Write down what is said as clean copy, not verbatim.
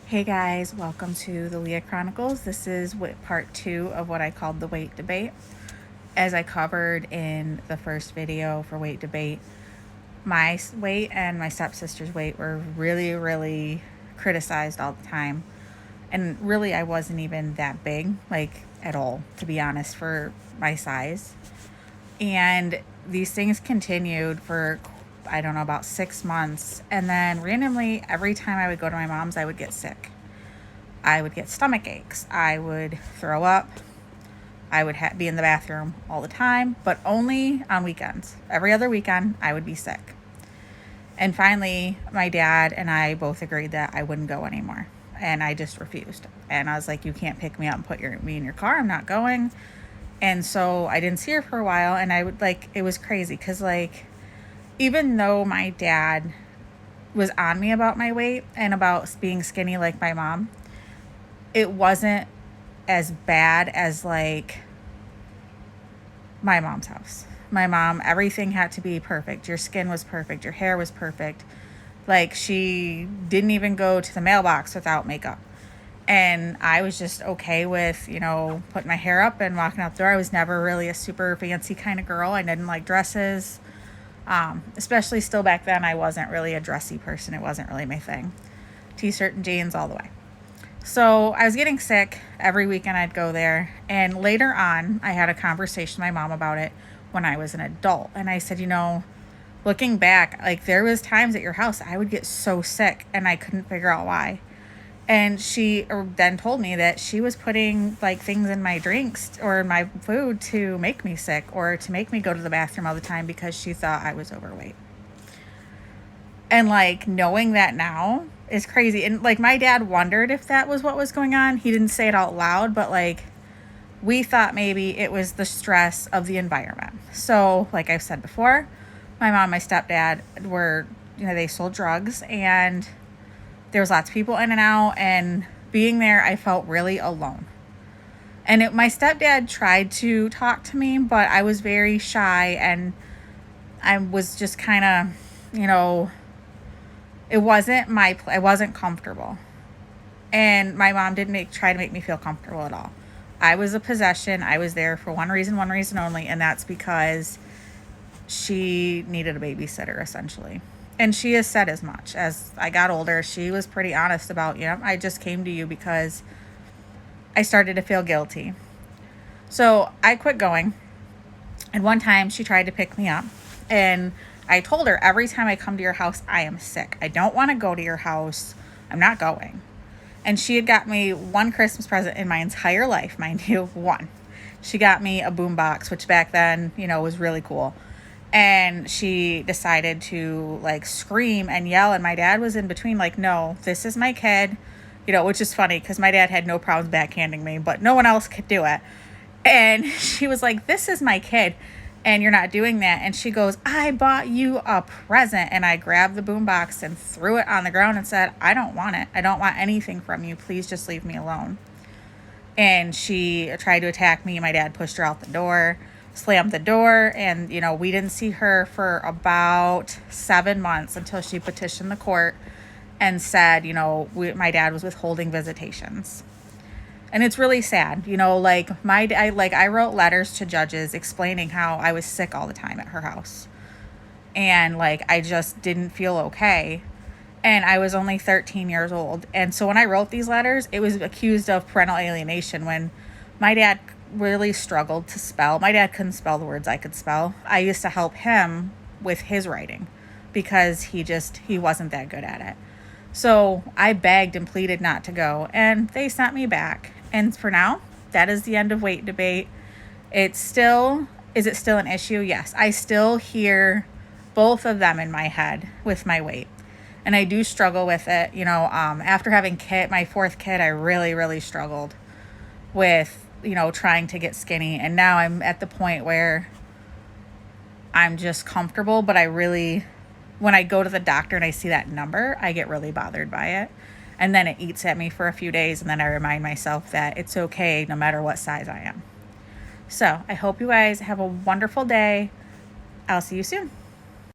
Hey guys, welcome to the Leah Chronicles. This is part 2 of what I called the weight debate. As I covered in the first video for weight debate, my weight and my stepsister's weight were really criticized all the time. And really, I wasn't even that big, at all, to be honest, for my size. And these things continued for, I don't know, about 6 months. And then randomly, every time I would go to my mom's, I would get sick. I would get stomach aches. I would throw up. I would be in the bathroom all the time, but only on weekends. Every other weekend, I would be sick. And finally, my dad and I both agreed that I wouldn't go anymore. And I just refused. And I was like, you can't pick me up and put me in your car. I'm not going. And so I didn't see her for a while. And I would it was crazy because even though my dad was on me about my weight and about being skinny like my mom, it wasn't as bad as my mom's house. My mom, everything had to be perfect. Your skin was perfect. Your hair was perfect. She didn't even go to the mailbox without makeup. And I was just okay with, putting my hair up and walking out the door. I was never really a super fancy kind of girl. I didn't like dresses. Especially still back then, I wasn't really a dressy person. It wasn't really my thing. T-shirt and jeans all the way. So I was getting sick. Every weekend I'd go there. And later on, I had a conversation with my mom about it when I was an adult. And I said, looking back, there was times at your house I would get so sick and I couldn't figure out why. And she then told me that she was putting things in my drinks or in my food to make me sick or to make me go to the bathroom all the time because she thought I was overweight. And knowing that now is crazy. And my dad wondered if that was what was going on. He didn't say it out loud, but we thought maybe it was the stress of the environment. So like I've said before, my mom and my stepdad were, they sold drugs and there was lots of people in and out, and being there, I felt really alone. And my stepdad tried to talk to me, but I was very shy and I was just kind of, it wasn't I wasn't comfortable. And my mom didn't try to make me feel comfortable at all. I was a possession. I was there for one reason only, and that's because she needed a babysitter, essentially. And she has said as much. As I got older, she was pretty honest about, I just came to you because I started to feel guilty. So I quit going. And one time she tried to pick me up, and I told her, every time I come to your house, I am sick. I don't want to go to your house. I'm not going. And she had got me one Christmas present in my entire life, mind you, one. She got me a boombox, which back then, was really cool. And she decided to scream and yell. And my dad was in between no, this is my kid, which is funny because my dad had no problems backhanding me, but no one else could do it. And she was like, this is my kid. And you're not doing that. And she goes, I bought you a present. And I grabbed the boombox and threw it on the ground and said, I don't want it. I don't want anything from you. Please just leave me alone. And she tried to attack me. My dad pushed her out the door, slammed the door. And, we didn't see her for about 7 months until she petitioned the court and said, my dad was withholding visitations. And it's really sad, I wrote letters to judges explaining how I was sick all the time at her house. And I just didn't feel okay. And I was only 13 years old. And so when I wrote these letters, it was accused of parental alienation when my dad really struggled to spell. My dad couldn't spell the words I could spell. I used to help him with his writing because he wasn't that good at it. So I begged and pleaded not to go, and they sent me back. And for now, that is the end of weight debate. Is it still an issue? Yes. I still hear both of them in my head with my weight. And I do struggle with it. After having my fourth kid, I really struggled with, trying to get skinny. And now I'm at the point where I'm just comfortable, but when I go to the doctor and I see that number, I get really bothered by it. And then it eats at me for a few days. And then I remind myself that it's okay no matter what size I am. So I hope you guys have a wonderful day. I'll see you soon.